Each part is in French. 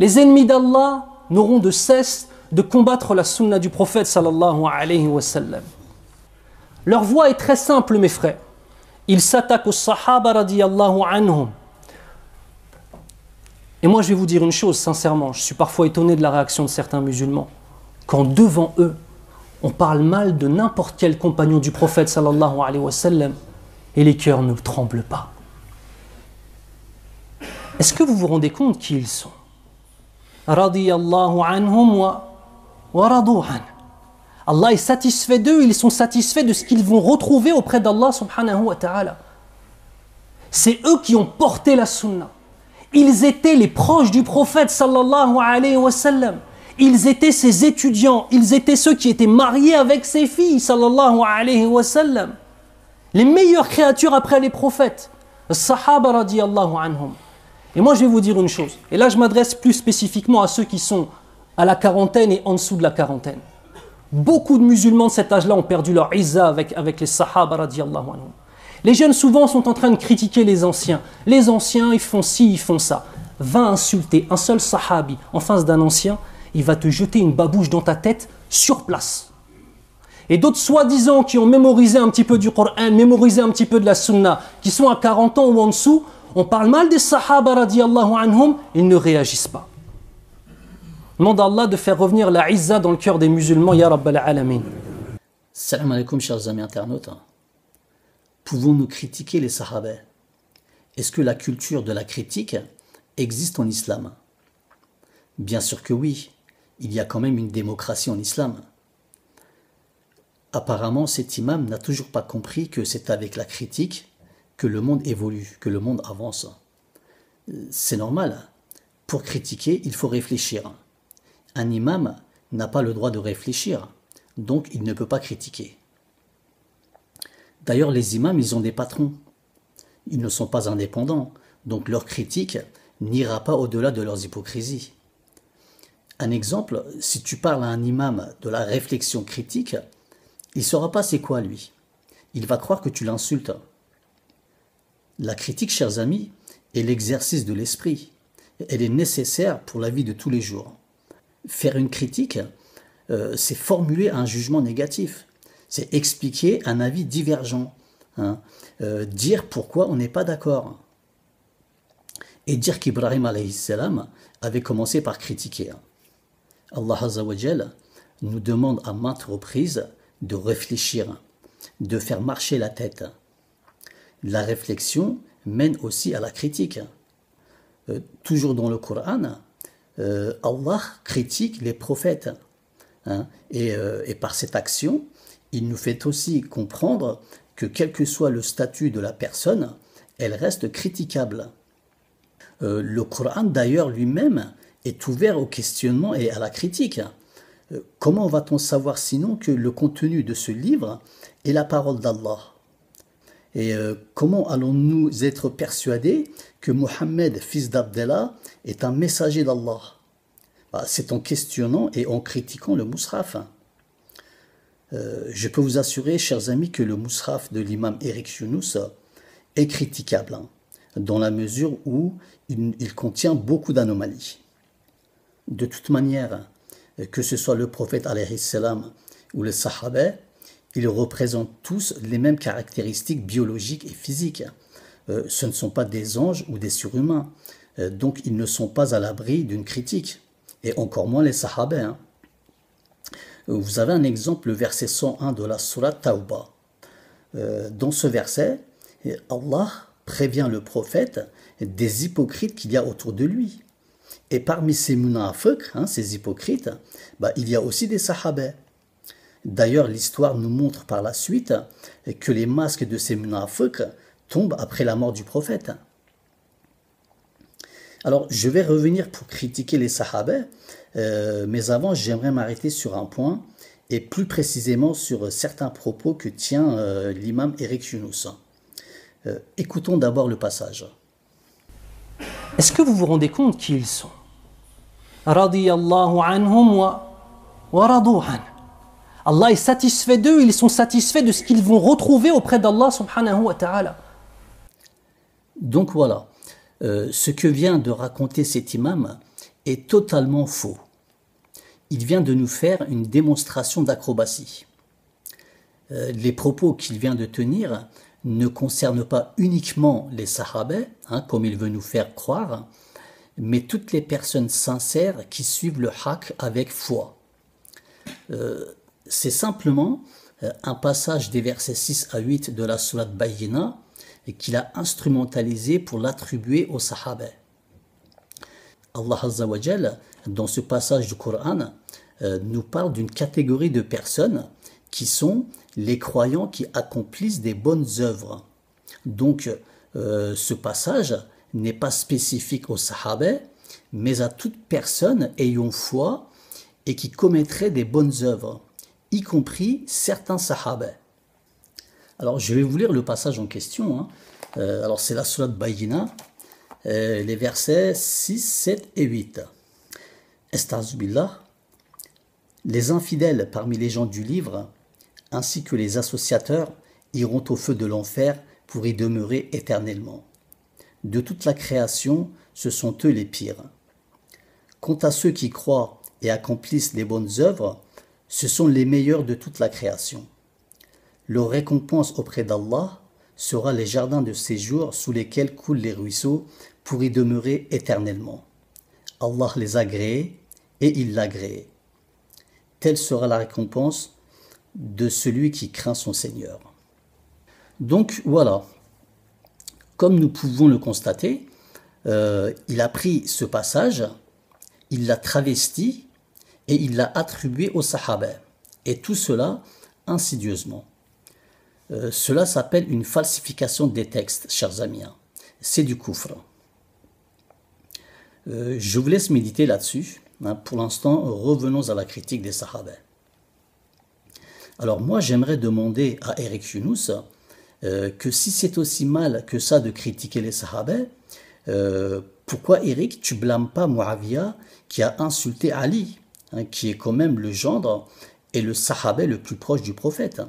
Les ennemis d'Allah n'auront de cesse de combattre la sunna du prophète sallallahu alayhi wa sallam. Leur voie est très simple, mes frères. Ils s'attaquent aux sahaba radiyallahu anhum. Et moi je vais vous dire une chose sincèrement, je suis parfois étonné de la réaction de certains musulmans. Quand devant eux, on parle mal de n'importe quel compagnon du prophète sallallahu alayhi wa sallam, et les cœurs ne tremblent pas. Est-ce que vous vous rendez compte qui ils sont? Radiyallahu anhum wa radu an. Allah est satisfait d'eux, ils sont satisfaits de ce qu'ils vont retrouver auprès d'Allah subhanahu wa ta'ala. C'est eux qui ont porté la sunna. Ils étaient les proches du prophète sallallahu alayhi wa sallam. Ils étaient ses étudiants, ils étaient ceux qui étaient mariés avec ses filles sallallahu alayhi wa sallam. Les meilleures créatures après les prophètes, les sahaba radiyallahu anhum. Et moi je vais vous dire une chose, et là je m'adresse plus spécifiquement à ceux qui sont à la quarantaine et en dessous de la quarantaine. Beaucoup de musulmans de cet âge-là ont perdu leur izza avec les sahaba radiyallahu anhum. Les jeunes souvent sont en train de critiquer les anciens. Les anciens, ils font ci, ils font ça. Va insulter un seul sahabi en face d'un ancien, il va te jeter une babouche dans ta tête sur place. Et d'autres soi-disant qui ont mémorisé un petit peu du Coran, mémorisé un petit peu de la sunna, qui sont à 40 ans ou en dessous, on parle mal des sahaba radiyallahu anhum, ils ne réagissent pas. Demande à Allah de faire revenir la izza dans le cœur des musulmans, ya Rabbal Alamin. Salam alaikum, chers amis internautes. Pouvons-nous critiquer les sahaba? Est-ce que la culture de la critique existe en islam? Bien sûr que oui, il y a quand même une démocratie en islam. Apparemment, cet imam n'a toujours pas compris que c'est avec la critique que le monde évolue, que le monde avance. C'est normal. Pour critiquer, il faut réfléchir. Un imam n'a pas le droit de réfléchir, donc il ne peut pas critiquer. D'ailleurs, les imams, ils ont des patrons. Ils ne sont pas indépendants, donc leur critique n'ira pas au-delà de leurs hypocrisies. Un exemple, si tu parles à un imam de la réflexion critique, il ne saura pas c'est quoi lui. Il va croire que tu l'insultes. La critique, chers amis, est l'exercice de l'esprit. Elle est nécessaire pour la vie de tous les jours. Faire une critique, c'est formuler un jugement négatif. C'est expliquer un avis divergent. Dire pourquoi on n'est pas d'accord. Et dire qu'Ibrahim alayhi salam avait commencé par critiquer. Allah Azza wa Jal nous demande à maintes reprises de réfléchir, de faire marcher la tête. La réflexion mène aussi à la critique. Toujours dans le Coran, Allah critique les prophètes. Et par cette action, il nous fait aussi comprendre que quel que soit le statut de la personne, elle reste critiquable. Le Coran d'ailleurs lui-même est ouvert au questionnement et à la critique. Comment va-t-on savoir sinon que le contenu de ce livre est la parole d'Allah? Et comment allons-nous être persuadés que Mohammed, fils d'Abdallah, est un messager d'Allah? C'est en questionnant et en critiquant le Mus'haf. Je peux vous assurer, chers amis, que le Mus'haf de l'imam Eric Yunus est critiquable, dans la mesure où il contient beaucoup d'anomalies. De toute manière, que ce soit le prophète alayhi salam ou les sahaba, ils représentent tous les mêmes caractéristiques biologiques et physiques. Ce ne sont pas des anges ou des surhumains, donc ils ne sont pas à l'abri d'une critique, et encore moins les sahaba. Vous avez un exemple, le verset 101 de la sourate Tawbah. Dans ce verset, Allah prévient le prophète des hypocrites qu'il y a autour de lui. Et parmi ces munafiq, ces hypocrites, il y a aussi des sahaba. D'ailleurs, l'histoire nous montre par la suite que les masques de ces munafiq tombent après la mort du prophète. Alors, je vais revenir pour critiquer les sahaba, mais avant, j'aimerais m'arrêter sur un point, et plus précisément sur certains propos que tient l'imam Eric Yunus. Écoutons d'abord le passage. Est-ce que vous vous rendez compte qui ils sont? Radiyallahu anhum wa radu an. Allah est satisfait d'eux, ils sont satisfaits de ce qu'ils vont retrouver auprès d'Allah subhanahu wa ta'ala. Donc voilà, ce que vient de raconter cet imam est totalement faux. Il vient de nous faire une démonstration d'acrobatie. Les propos qu'il vient de tenir ne concernent pas uniquement les Sahabais, comme il veut nous faire croire, mais toutes les personnes sincères qui suivent le haqq avec foi. C'est simplement un passage des versets 6 à 8 de la sourate Bayyina qu'il a instrumentalisé pour l'attribuer aux Sahabais. Allah Azza wa Jal, dans ce passage du Coran, nous parle d'une catégorie de personnes qui sont les croyants qui accomplissent des bonnes œuvres. Donc, ce passage n'est pas spécifique aux Sahabais, mais à toute personne ayant foi et qui commettrait des bonnes œuvres, y compris certains Sahabais. Alors, je vais vous lire le passage en question. Alors, c'est la sourate Bayyina, les versets 6, 7 et 8. Esta'zubillah. Les infidèles parmi les gens du livre, ainsi que les associateurs, iront au feu de l'enfer pour y demeurer éternellement. De toute la création, ce sont eux les pires. Quant à ceux qui croient et accomplissent les bonnes œuvres, ce sont les meilleurs de toute la création. Leur récompense auprès d'Allah sera les jardins de séjour sous lesquels coulent les ruisseaux pour y demeurer éternellement. Allah les a agréés et il l'a agréé. Telle sera la récompense de celui qui craint son Seigneur. Donc voilà, comme nous pouvons le constater, il a pris ce passage, il l'a travesti et il l'a attribué aux Sahabais. Et tout cela insidieusement. Cela s'appelle une falsification des textes, chers amis. C'est du kufr. Je vous laisse méditer là-dessus. Pour l'instant, revenons à la critique des Sahabais. Alors moi, j'aimerais demander à Eric Yunus que si c'est aussi mal que ça de critiquer les Sahabais, pourquoi Eric, tu blâmes pas Muawiyah qui a insulté Ali, qui est quand même le gendre et le Sahabais le plus proche du prophète.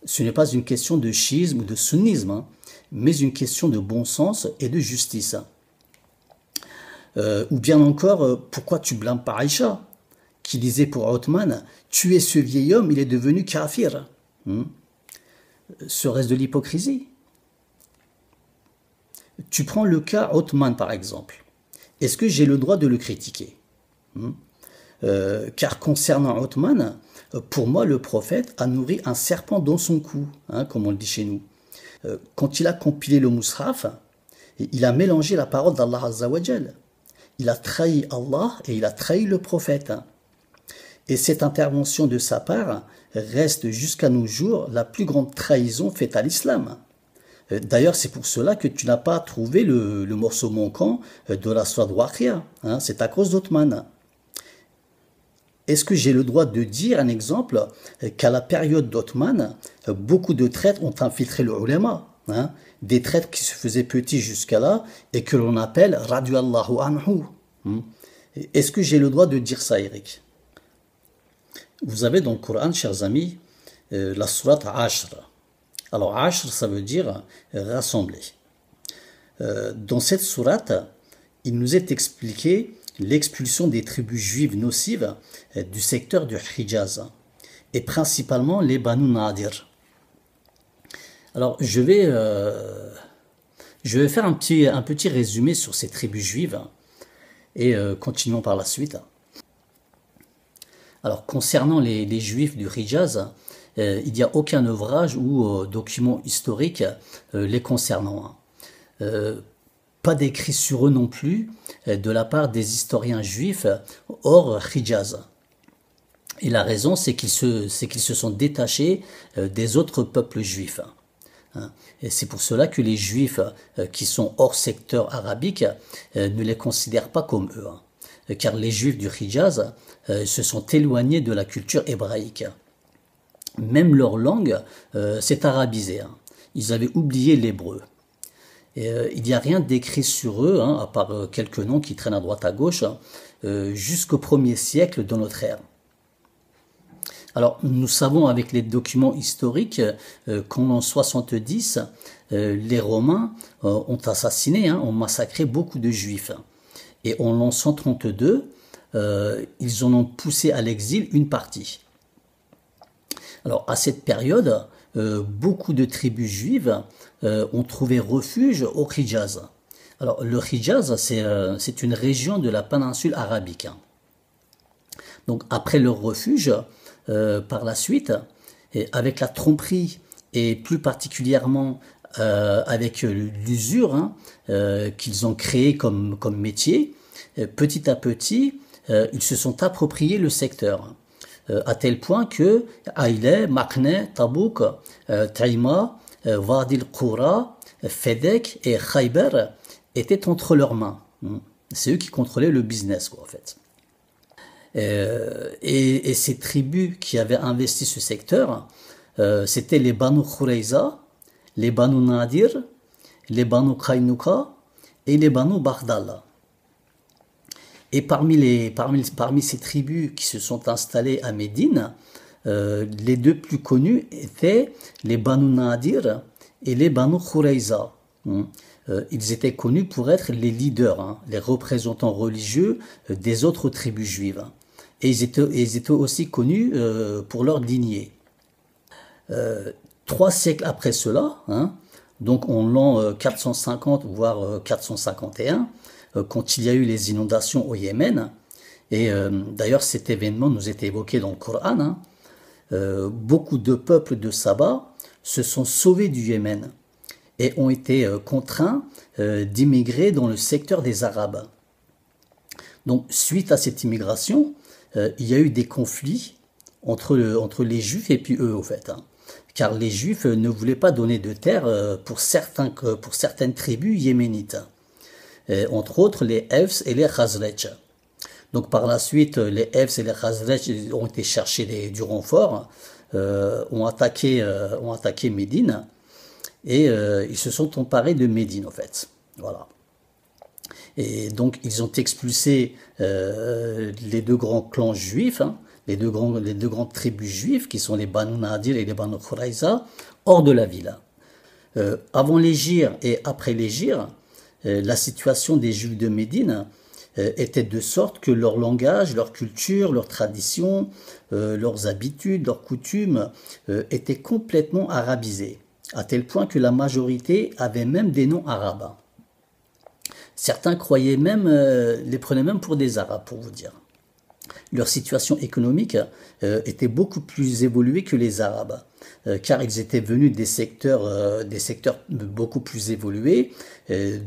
Ce n'est pas une question de chiisme ou de sunnisme, mais une question de bon sens et de justice. Ou bien encore, pourquoi tu blâmes pas Aïcha, qui disait pour Othman, tuer ce vieil homme, il est devenu kafir. Serait-ce de l'hypocrisie? Tu prends le cas Othman par exemple. Est-ce que j'ai le droit de le critiquer? Car concernant Othman, pour moi le prophète a nourri un serpent dans son cou, comme on le dit chez nous. Quand il a compilé le Mus'haf, il a mélangé la parole d'Allah Azza wa Jal. Il a trahi Allah et il a trahi le prophète. Et cette intervention de sa part reste jusqu'à nos jours la plus grande trahison faite à l'islam. D'ailleurs, c'est pour cela que tu n'as pas trouvé le morceau manquant de la sourate Waqi'a. C'est à cause d'Othman. Est-ce que j'ai le droit de dire un exemple qu'à la période d'Othman, beaucoup de traîtres ont infiltré le ulama, des traîtres qui se faisaient petits jusqu'à là et que l'on appelle radiyallahu anhu. Est-ce que j'ai le droit de dire ça, Eric? Vous avez dans le Coran, chers amis, la sourate Ashr. Alors Ashr, ça veut dire rassembler. Dans cette sourate, il nous est expliqué l'expulsion des tribus juives nocives du secteur du Hijaz, et principalement les Banu Nadir. Alors, je vais faire un petit résumé sur ces tribus juives et continuons par la suite. Alors, concernant les Juifs du Hijaz, il n'y a aucun ouvrage ou document historique les concernant. Pas d'écrit sur eux non plus de la part des historiens juifs hors Hijaz. Et la raison, c'est qu'ils se sont détachés des autres peuples juifs. Et c'est pour cela que les juifs qui sont hors secteur arabique ne les considèrent pas comme eux. Car les juifs du Hijaz se sont éloignés de la culture hébraïque. Même leur langue s'est arabisée. Ils avaient oublié l'hébreu. Et, il n'y a rien d'écrit sur eux, à part quelques noms qui traînent à droite à gauche, jusqu'au 1er siècle de notre ère. Alors, nous savons avec les documents historiques qu'en l'an 70, les Romains ont assassiné, ont massacré beaucoup de Juifs. Et en l'an 132, ils en ont poussé à l'exil une partie. Alors à cette période, beaucoup de tribus juives ont trouvé refuge au Hijaz. Alors le Hijaz, c'est une région de la péninsule arabique. Donc après leur refuge, par la suite, et avec la tromperie et plus particulièrement avec l'usure qu'ils ont créé comme métier, petit à petit, ils se sont appropriés le secteur. À tel point que Aïleh, Makne, Tabouk, Taïma, Wadi al-Qura, Fedek et Khaybar étaient entre leurs mains. C'est eux qui contrôlaient le business, quoi, en fait. Et ces tribus qui avaient investi ce secteur, c'était les Banu Khurayza, les Banu Nadir, les Banu Kaynuka et les Banu Baghdad. Et parmi ces tribus qui se sont installées à Médine, les deux plus connus étaient les Banu Nadir et les Banu Khurayza. Ils étaient connus pour être les leaders, les représentants religieux des autres tribus juives. Et ils étaient aussi connus pour leur lignée. 3 siècles après cela, donc en l'an 450 voire 451, quand il y a eu les inondations au Yémen, et d'ailleurs cet événement nous est évoqué dans le Coran, beaucoup de peuples de Saba se sont sauvés du Yémen et ont été contraints d'immigrer dans le secteur des Arabes. Donc suite à cette immigration, il y a eu des conflits entre les Juifs et puis eux, au fait. Car les Juifs ne voulaient pas donner de terre pour certaines tribus yéménites. Entre autres les Evs et les Khazraj. Donc par la suite, les Evs et les Khazraj ont été chercher du renfort, ont attaqué Médine, et ils se sont emparés de Médine, en fait. Voilà. Et donc ils ont expulsé les deux grands clans juifs, les deux grandes tribus juives, qui sont les Banu Nadir et les Banu Khurayza, hors de la ville. Avant l'hégire et après l'hégire, la situation des Juifs de Médine était de sorte que leur langage, leur culture, leurs traditions, leurs habitudes, leurs coutumes étaient complètement arabisés, à tel point que la majorité avait même des noms arabes. Certains croyaient même, les prenaient même pour des Arabes, pour vous dire. Leur situation économique était beaucoup plus évoluée que les Arabes, car ils étaient venus des secteurs beaucoup plus évolués,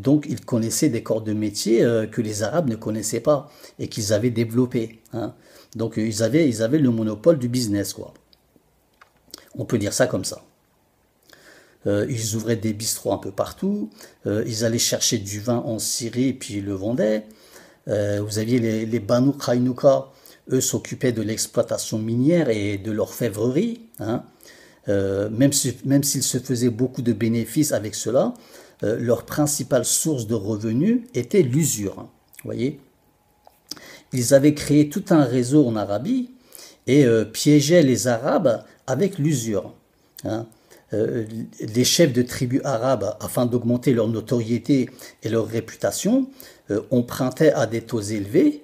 donc ils connaissaient des corps de métier que les Arabes ne connaissaient pas et qu'ils avaient développés. Donc ils avaient le monopole du business, quoi. On peut dire ça comme ça. Ils ouvraient des bistrots un peu partout, ils allaient chercher du vin en Syrie et puis ils le vendaient. Vous aviez les Banu Kaynuka, eux s'occupaient de l'exploitation minière et de l'orfèvrerie. Même s'ils se faisaient beaucoup de bénéfices avec cela, leur principale source de revenus était l'usure. Voyez, ils avaient créé tout un réseau en Arabie et piégeaient les Arabes avec l'usure. Les chefs de tribus arabes, afin d'augmenter leur notoriété et leur réputation, empruntaient à des taux élevés,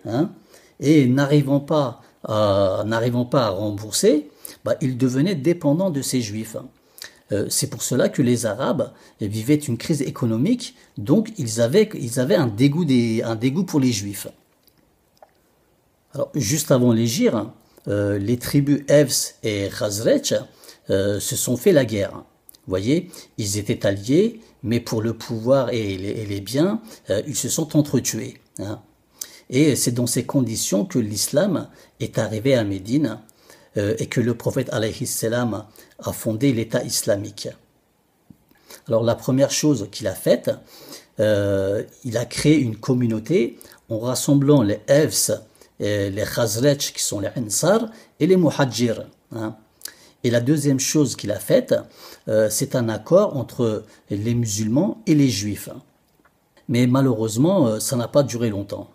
et n'arrivant pas à rembourser, ils devenaient dépendants de ces Juifs. C'est pour cela que les Arabes vivaient une crise économique, donc ils avaient un dégoût pour les Juifs. Alors, juste avant l'hégire, les tribus Evs et Khazraj se sont fait la guerre. Vous voyez, ils étaient alliés, mais pour le pouvoir et les biens, ils se sont entretués. Et c'est dans ces conditions que l'islam est arrivé à Médine et que le prophète alayhi salam a fondé l'État islamique. Alors la première chose qu'il a faite, il a créé une communauté en rassemblant les Evs, les Khazraj qui sont les Ansar et les Muhajir. Et la deuxième chose qu'il a faite, c'est un accord entre les musulmans et les juifs. Mais malheureusement, ça n'a pas duré longtemps.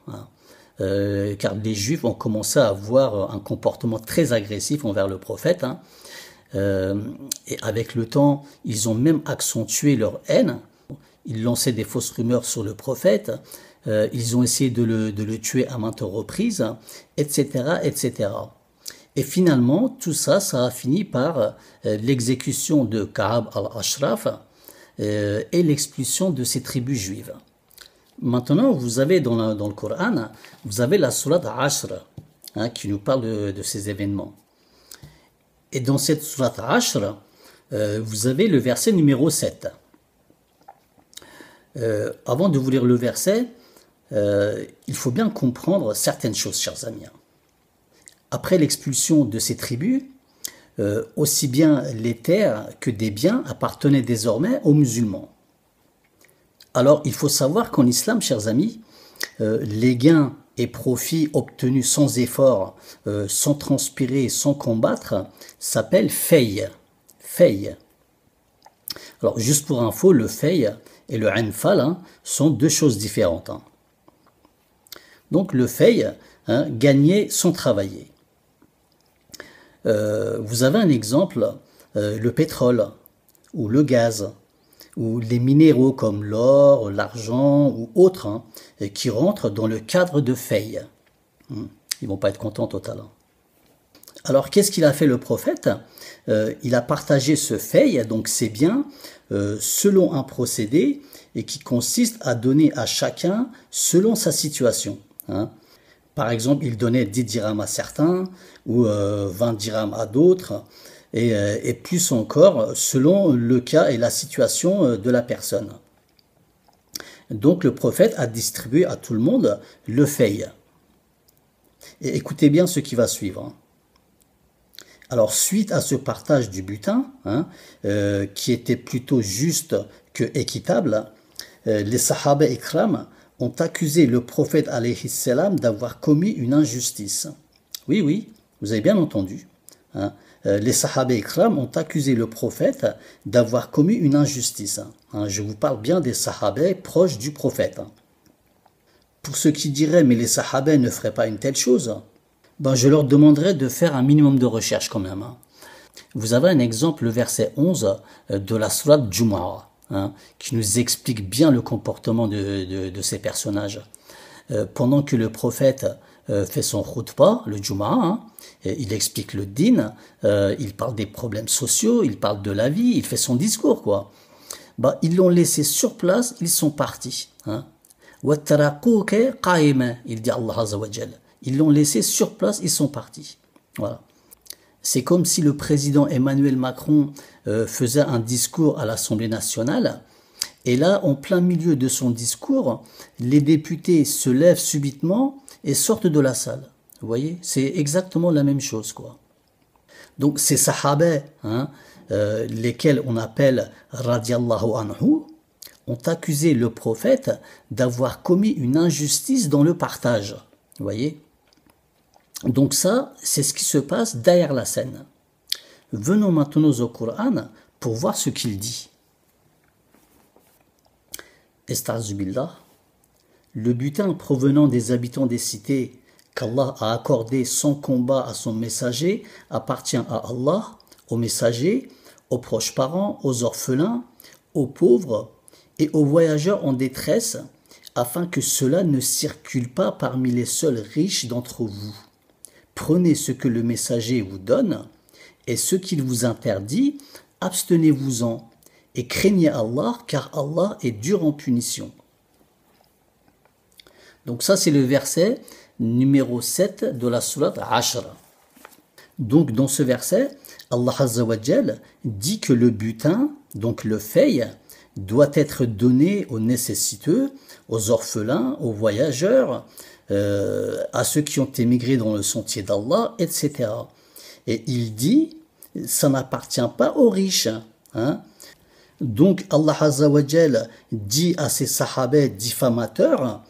Car les juifs ont commencé à avoir un comportement très agressif envers le prophète. Et avec le temps, ils ont même accentué leur haine. Ils lançaient des fausses rumeurs sur le prophète. ils ont essayé de le tuer à maintes reprises, etc., etc. Et finalement, tout ça, ça a fini par l'exécution de Ka'ab al-Ashraf et l'expulsion de ces tribus juives. Maintenant, vous avez dans le Coran, vous avez la sourate Ashr, qui nous parle de ces événements. Et dans cette sourate Ashr, vous avez le verset numéro 7. Avant de vous lire le verset, il faut bien comprendre certaines choses, chers amis. Après l'expulsion de ces tribus, aussi bien les terres que des biens appartenaient désormais aux musulmans. Alors, il faut savoir qu'en islam, chers amis, les gains et profits obtenus sans effort, sans transpirer, sans combattre, s'appellent fay. Fay. Alors, juste pour info, le fay et le anfal sont deux choses différentes. Donc, le fay, gagner sans travailler. Vous avez un exemple, le pétrole ou le gaz ou les minéraux comme l'or, l'argent ou autres qui rentrent dans le cadre de fay. Ils vont pas être contents total. Alors qu'est-ce qu'il a fait le prophète? Il a partagé ce fay, donc ces biens, selon un procédé et qui consiste à donner à chacun selon sa situation. Par exemple, il donnait 10 dirhams à certains ou 20 dirhams à d'autres et plus encore selon le cas et la situation de la personne. Donc le prophète a distribué à tout le monde le fay. Et écoutez bien ce qui va suivre. Alors suite à ce partage du butin, qui était plutôt juste que équitable, les sahaba ikram ont accusé le prophète alayhi salam d'avoir commis une injustice. Oui, oui, vous avez bien entendu. Les sahaba ikram ont accusé le prophète d'avoir commis une injustice. Je vous parle bien des sahaba proches du prophète. Pour ceux qui diraient, mais les sahaba ne feraient pas une telle chose, je leur demanderais de faire un minimum de recherche quand même. Vous avez un exemple, le verset 11 de la sourate Jumu'ah. Qui nous explique bien le comportement de ces personnages. Pendant que le prophète fait son khutbah, le Jumu'ah, il explique le din, il parle des problèmes sociaux, il parle de la vie, il fait son discours, quoi. Ils l'ont laissé sur place, ils sont partis. Il dit Allah Azza wa Jal. Ils l'ont laissé sur place, ils sont partis. Voilà. C'est comme si le président Emmanuel Macron faisait un discours à l'Assemblée nationale et là, en plein milieu de son discours, les députés se lèvent subitement et sortent de la salle. Vous voyez, c'est exactement la même chose, quoi. Donc ces sahabas, lesquels on appelle radiallahu anhu, ont accusé le prophète d'avoir commis une injustice dans le partage. Vous voyez? Donc ça, c'est ce qui se passe derrière la scène. Venons maintenant au Coran pour voir ce qu'il dit. Esta'zubillah, le butin provenant des habitants des cités qu'Allah a accordé sans combat à son messager appartient à Allah, aux messagers, aux proches parents, aux orphelins, aux pauvres et aux voyageurs en détresse, afin que cela ne circule pas parmi les seuls riches d'entre vous. Prenez ce que le messager vous donne, et ce qu'il vous interdit, abstenez-vous-en, et craignez Allah, car Allah est dur en punition. Donc ça, c'est le verset numéro 7 de la sourate Ashr. Donc dans ce verset, Allah Azza wa Jal dit que le butin, donc le fay, doit être donné aux nécessiteux, aux orphelins, aux voyageurs, à ceux qui ont émigré dans le sentier d'Allah, etc. Et il dit, ça n'appartient pas aux riches. Donc Allah Azza wa Jal dit à ses sahabas diffamateurs,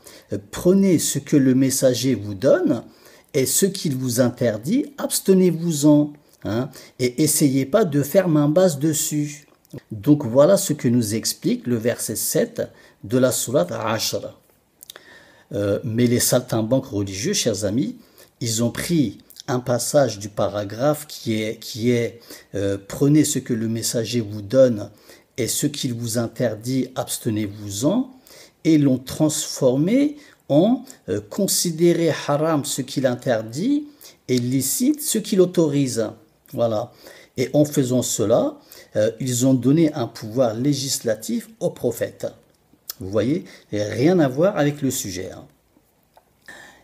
prenez ce que le messager vous donne, et ce qu'il vous interdit, abstenez-vous-en, et essayez pas de faire main basse dessus. Donc voilà ce que nous explique le verset 7 de la sourate Ashr. Mais les saltimbanques religieux, chers amis, ils ont pris un passage du paragraphe qui est prenez ce que le messager vous donne et ce qu'il vous interdit, abstenez-vous-en, et l'ont transformé en considérer haram ce qu'il interdit et licite ce qu'il autorise. Voilà. Et en faisant cela, ils ont donné un pouvoir législatif au prophète. Vous voyez, rien à voir avec le sujet. Hein.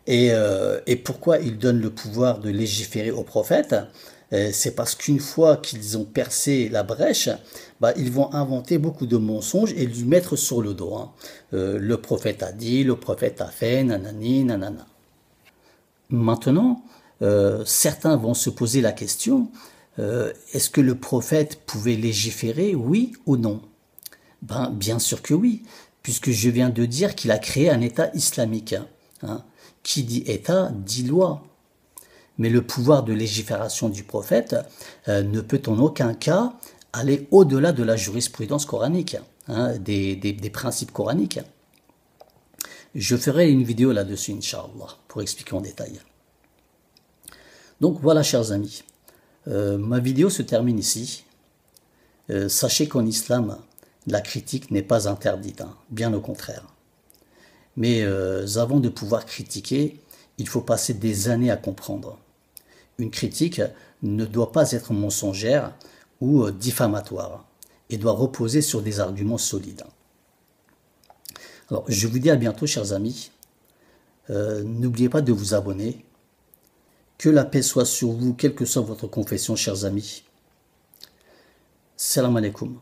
Et pourquoi ils donnent le pouvoir de légiférer au prophète? C'est parce qu'une fois qu'ils ont percé la brèche, ils vont inventer beaucoup de mensonges et lui mettre sur le dos. Hein. Le prophète a dit, le prophète a fait, nanani, nanana. Maintenant, certains vont se poser la question, est-ce que le prophète pouvait légiférer, oui ou non? Bien sûr que oui, puisque je viens de dire qu'il a créé un État islamique. Hein. Qui dit État, dit loi. Mais le pouvoir de légifération du prophète ne peut en aucun cas aller au-delà de la jurisprudence coranique, hein, des principes coraniques. Je ferai une vidéo là-dessus, Inch'Allah, pour expliquer en détail. Donc voilà, chers amis, ma vidéo se termine ici. Sachez qu'en islam, la critique n'est pas interdite, hein, bien au contraire. Mais avant de pouvoir critiquer, il faut passer des années à comprendre. Une critique ne doit pas être mensongère ou diffamatoire et doit reposer sur des arguments solides. Alors, je vous dis à bientôt, chers amis. N'oubliez pas de vous abonner. Que la paix soit sur vous, quelle que soit votre confession, chers amis. Salam alaikum.